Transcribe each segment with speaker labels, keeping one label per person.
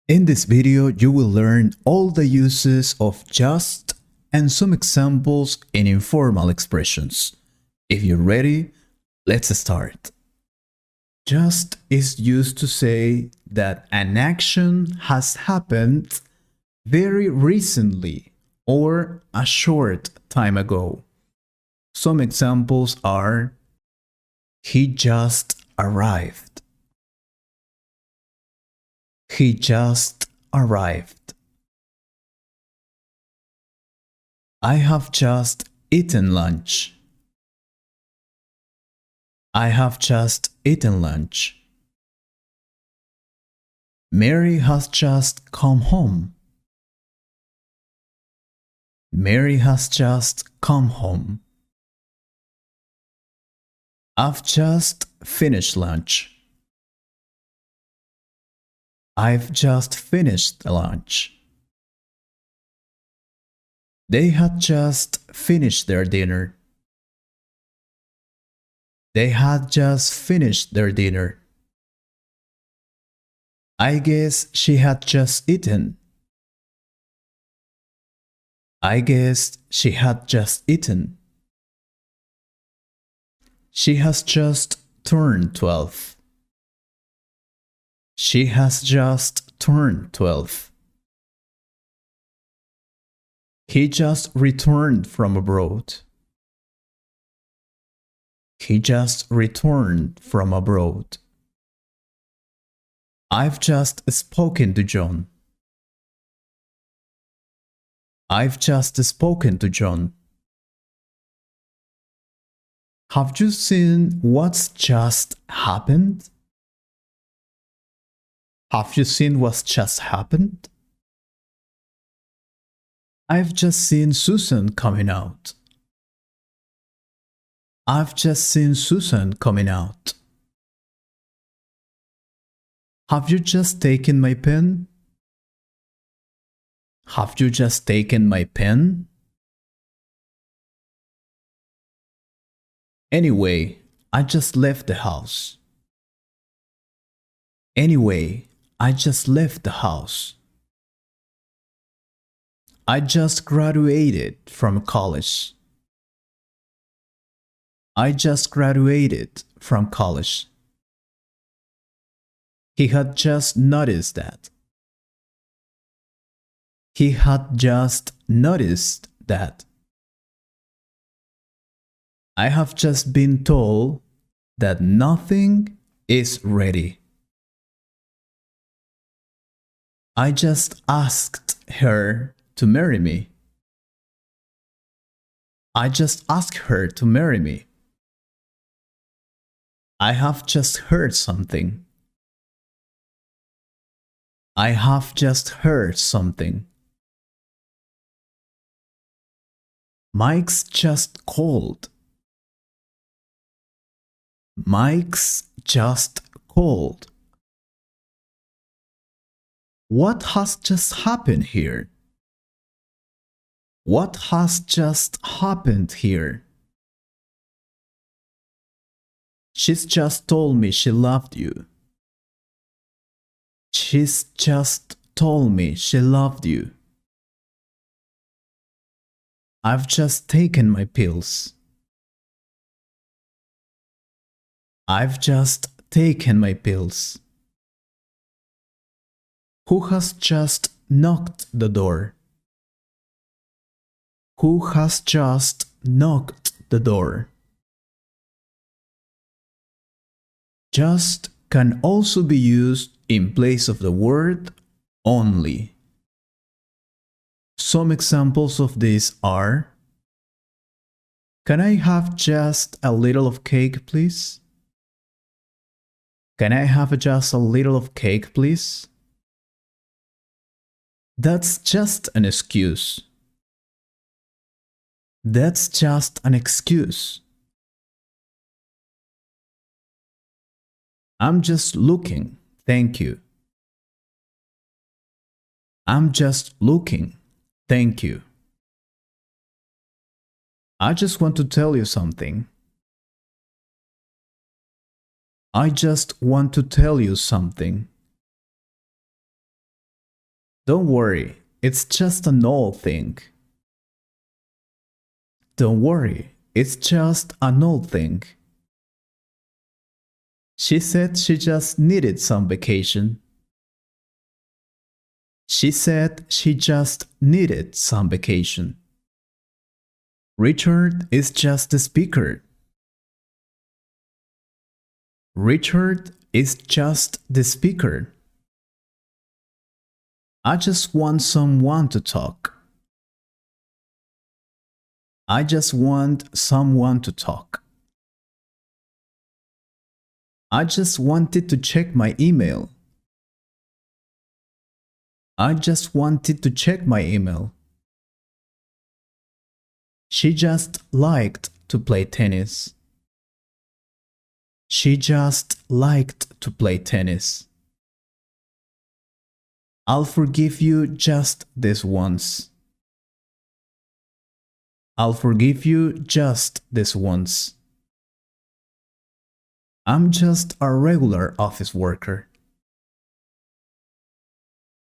Speaker 1: In this video, you will learn all the uses of just and some examples in informal expressions. If you're ready, let's start. Just is used to say that an action has happened very recently or a short time ago. Some examples are: he just arrived. He just arrived. I have just eaten lunch. I have just eaten lunch. Mary has just come home. Mary has just come home. I've just finished lunch. I've just finished lunch. They had just finished their dinner. They had just finished their dinner. I guess she had just eaten. I guess she had just eaten. She has just turned 12. She has just turned 12. He just returned from abroad. He just returned from abroad. I've just spoken to John. I've just spoken to John. Have you seen what's just happened? Have you seen what's just happened? I've just seen Susan coming out. I've just seen Susan coming out. Have you just taken my pen? Have you just taken my pen? Anyway, I just left the house. Anyway, I just left the house. I just graduated from college. I just graduated from college. He had just noticed that. He had just noticed that. I have just been told that nothing is ready. I just asked her to marry me. I just asked her to marry me. I have just heard something. I have just heard something. Mike's just called. Mike's just called. What has just happened here? What has just happened here? She's just told me she loved you. She's just told me she loved you. I've just taken my pills. I've just taken my pills. Who has just knocked the door? Who has just knocked the door? Just can also be used in place of the word only. Some examples of this are: can I have just a little of cake, please? Can I have just a little of cake, please? That's just an excuse. That's just an excuse. I'm just looking, thank you. I'm just looking, thank you. I just want to tell you something. I just want to tell you something. Don't worry, it's just an old thing. Don't worry, it's just an old thing. She said she just needed some vacation. She said she just needed some vacation. Richard is just the speaker. Richard is just the speaker. I just want someone to talk. I just want someone to talk. I just wanted to check my email. I just wanted to check my email. She just liked to play tennis. She just liked to play tennis. I'll forgive you just this once. I'll forgive you just this once. I'm just a regular office worker.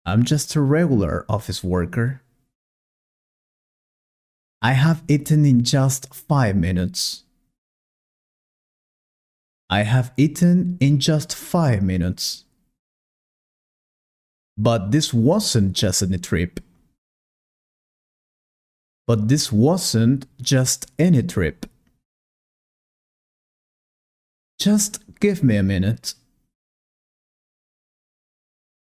Speaker 1: I'm just a regular office worker. I have eaten in just 5 minutes. I have eaten in just 5 minutes. But this wasn't just any trip. But this wasn't just any trip. Just give me a minute.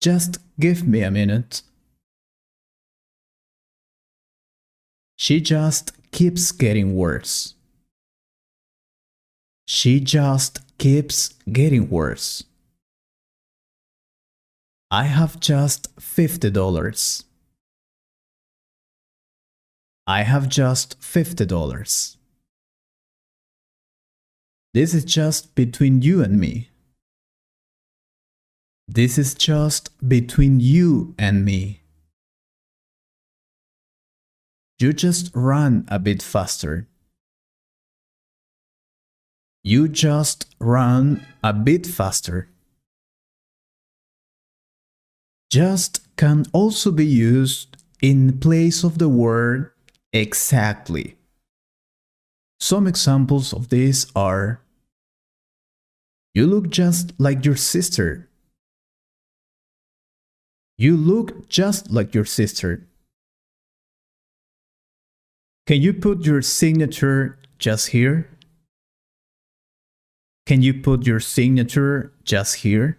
Speaker 1: Just give me a minute. She just keeps getting worse. She just keeps getting worse. I have just $50. I have just $50. This is just between you and me. This is just between you and me. You just run a bit faster. You just run a bit faster. Just can also be used in place of the word exactly. Some examples of this are: you look just like your sister. You look just like your sister. Can you put your signature just here? Can you put your signature just here?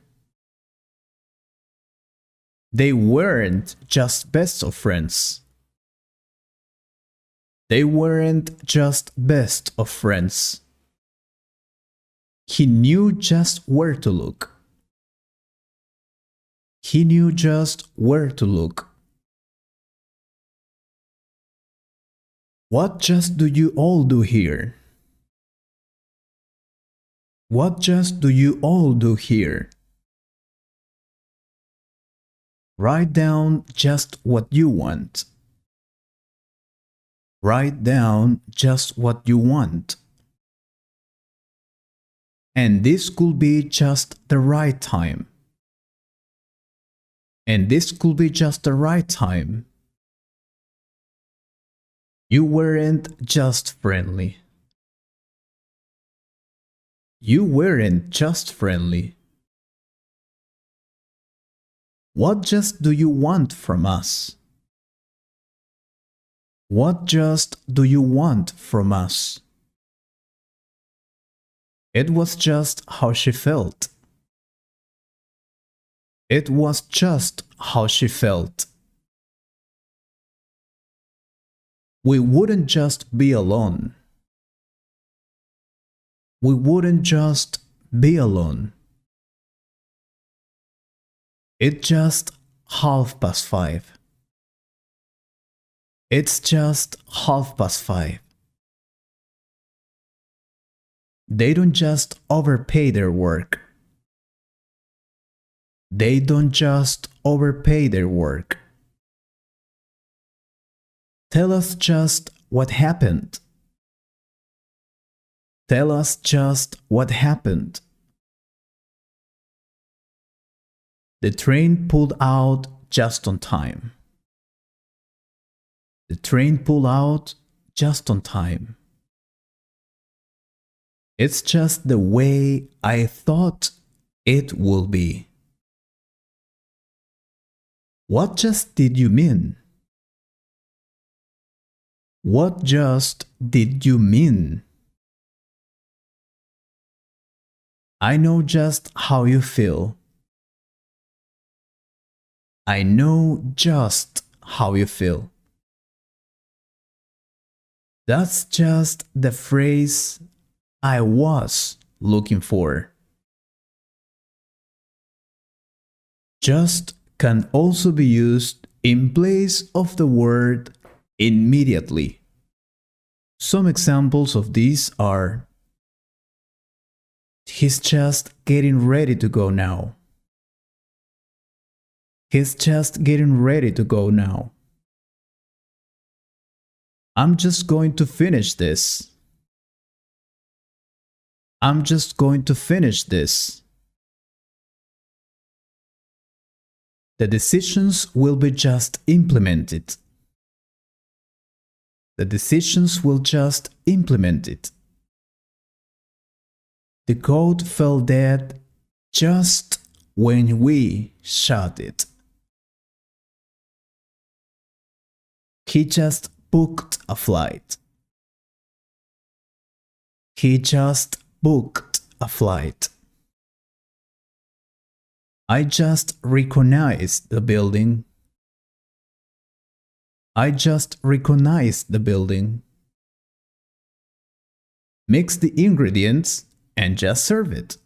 Speaker 1: They weren't just best of friends. They weren't just best of friends. He knew just where to look. He knew just where to look. What just do you all do here? What just do you all do here? Write down just what you want. Write down just what you want. And this could be just the right time. And this could be just the right time. You weren't just friendly. You weren't just friendly. What just do you want from us? What just do you want from us? It was just how she felt. It was just how she felt. We wouldn't just be alone. We wouldn't just be alone. It's just 5:30. It's just 5:30. They don't just overpay their work. They don't just overpay their work. Tell us just what happened. Tell us just what happened. The train pulled out just on time. The train pulled out just on time. It's just the way I thought it would be. What just did you mean? What just did you mean? I know just how you feel. I know just how you feel. That's just the phrase I was looking for. Just can also be used in place of the word immediately. Some examples of these are: he's just getting ready to go now. He's just getting ready to go now. I'm just going to finish this. I'm just going to finish this. The decisions will be just implemented. The decisions will just implement it. The goat fell dead just when we shot it. He just booked a flight. He just booked a flight. I just recognized the building. I just recognized the building. Mix the ingredients and just serve it.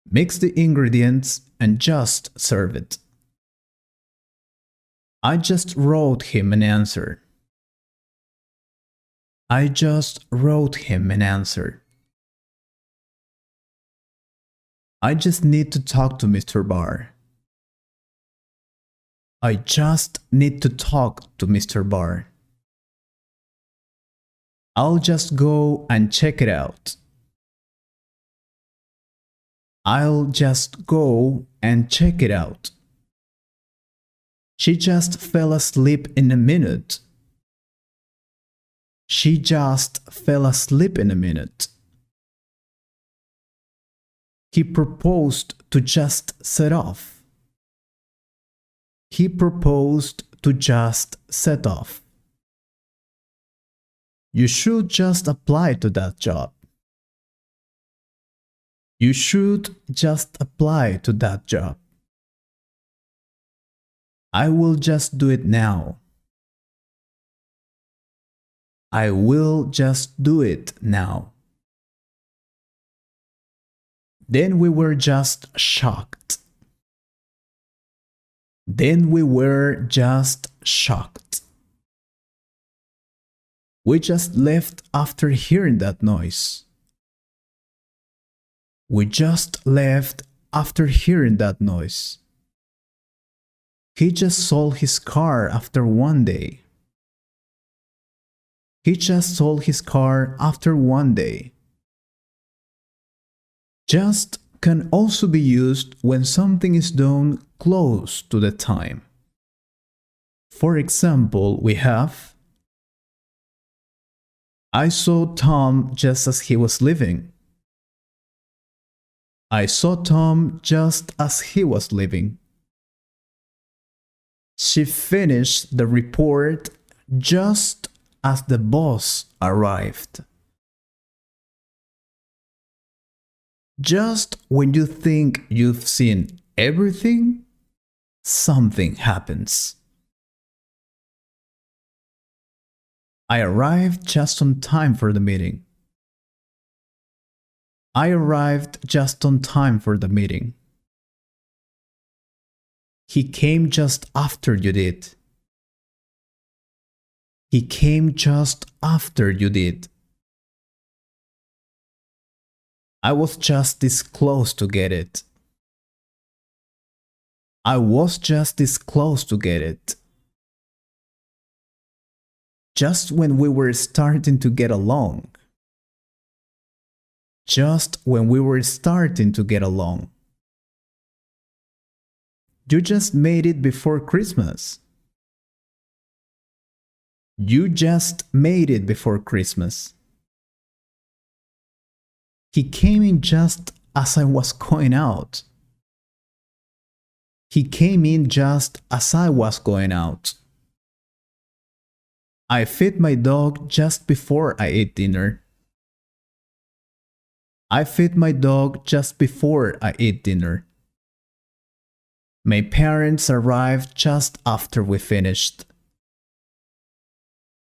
Speaker 1: Mix the ingredients and just serve it. I just wrote him an answer. I just wrote him an answer. I just need to talk to Mr. Barr. I just need to talk to Mr. Barr. I'll just go and check it out. I'll just go and check it out. She just fell asleep in a minute. She just fell asleep in a minute. He proposed to just set off. He proposed to just set off. You should just apply to that job. You should just apply to that job. I will just do it now. I will just do it now. Then we were just shocked. Then we were just shocked. We just left after hearing that noise. We just left after hearing that noise. He just sold his car after one day. He just sold his car after one day. Just can also be used when something is done close to the time. For example, we have: I saw Tom just as he was leaving. I saw Tom just as he was leaving. She finished the report just as the boss arrived. Just when you think you've seen everything, something happens. I arrived just on time for the meeting. I arrived just on time for the meeting. He came just after you did. He came just after you did. I was just this close to get it. I was just this close to get it. Just when we were starting to get along. Just when we were starting to get along. You just made it before Christmas. You just made it before Christmas. He came in just as I was going out. He came in just as I was going out. I fed my dog just before I ate dinner. I fed my dog just before I ate dinner. My parents arrived just after we finished.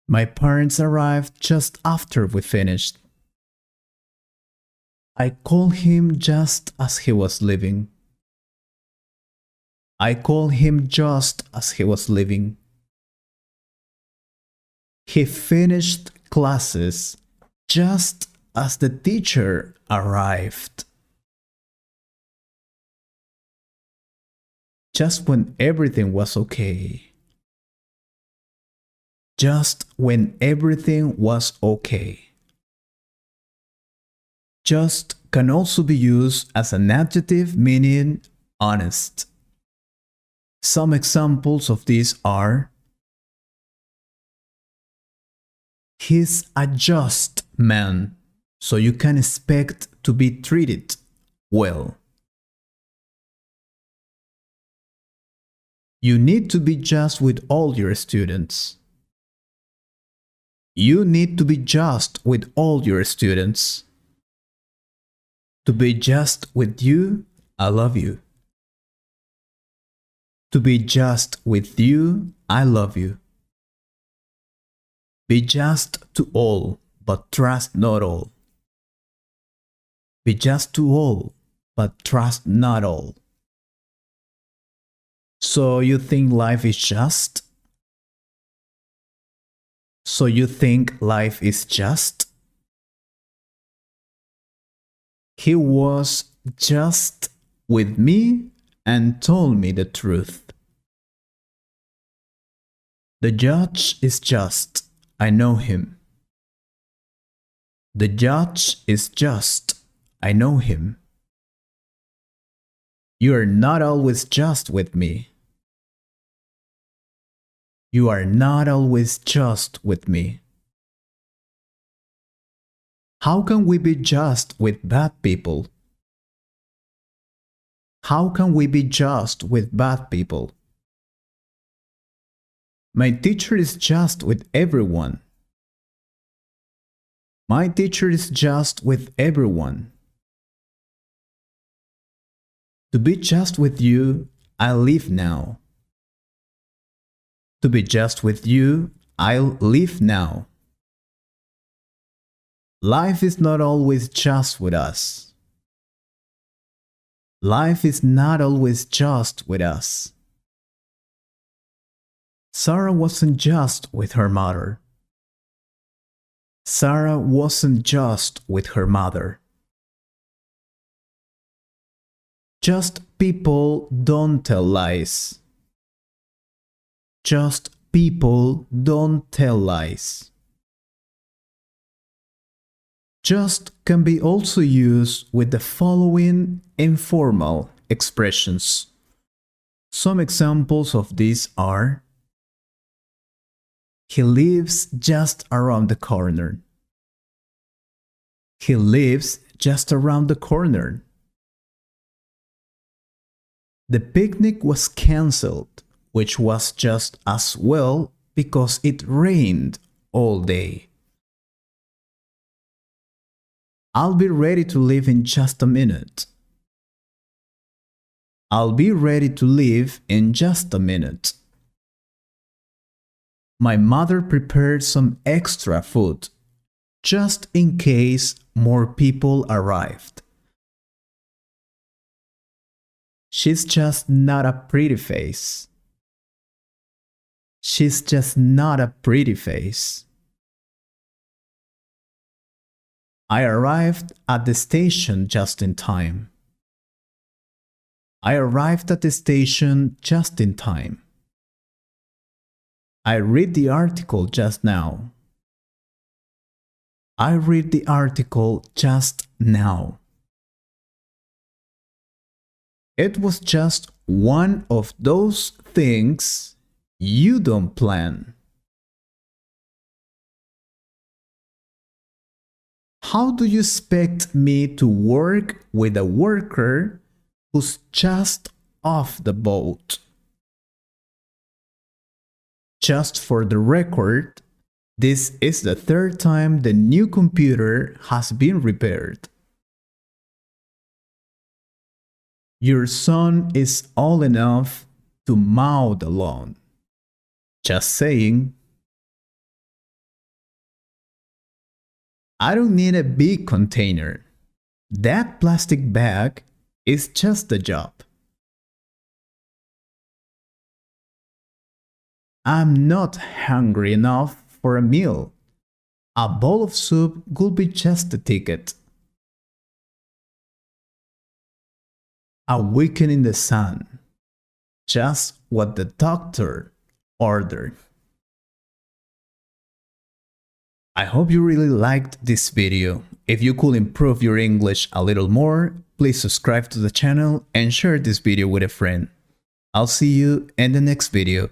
Speaker 1: My parents arrived just after we finished. I called him just as he was leaving. I called him just as he was leaving. He finished classes just as the teacher arrived. Just when everything was okay. Just when everything was okay. Just can also be used as an adjective meaning honest. Some examples of these are: he's a just man, so you can expect to be treated well. You need to be just with all your students. You need to be just with all your students. To be just with you, I love you. To be just with you, I love you. Be just to all, but trust not all. Be just to all, but trust not all. So you think life is just? So you think life is just? He was just with me and told me the truth. The judge is just. I know him. The judge is just. I know him. You are not always just with me. You are not always just with me. How can we be just with bad people? How can we be just with bad people? My teacher is just with everyone. My teacher is just with everyone. To be just with you, I live now. To be just with you, I'll live now. Life is not always just with us. Life is not always just with us. Sarah wasn't just with her mother. Sarah wasn't just with her mother. Just people don't tell lies. Just people don't tell lies. Just can be also used with the following informal expressions. Some examples of these are: he lives just around the corner. He lives just around the corner. The picnic was cancelled, which was just as well because it rained all day. I'll be ready to leave in just a minute. I'll be ready to leave in just a minute. My mother prepared some extra food, just in case more people arrived. She's just not a pretty face. She's just not a pretty face. I arrived at the station just in time. I arrived at the station just in time. I read the article just now. I read the article just now. It was just one of those things you don't plan. How do you expect me to work with a worker who's just off the boat? Just for the record, this is the third time the new computer has been repaired. Your son is old enough to mow the lawn. Just saying. I don't need a big container. That plastic bag is just a job. I'm not hungry enough for a meal. A bowl of soup could be just a ticket. A weekend in the sun. Just what the doctor ordered. I hope you really liked this video. If you could improve your English a little more, please subscribe to the channel and share this video with a friend. I'll see you in the next video.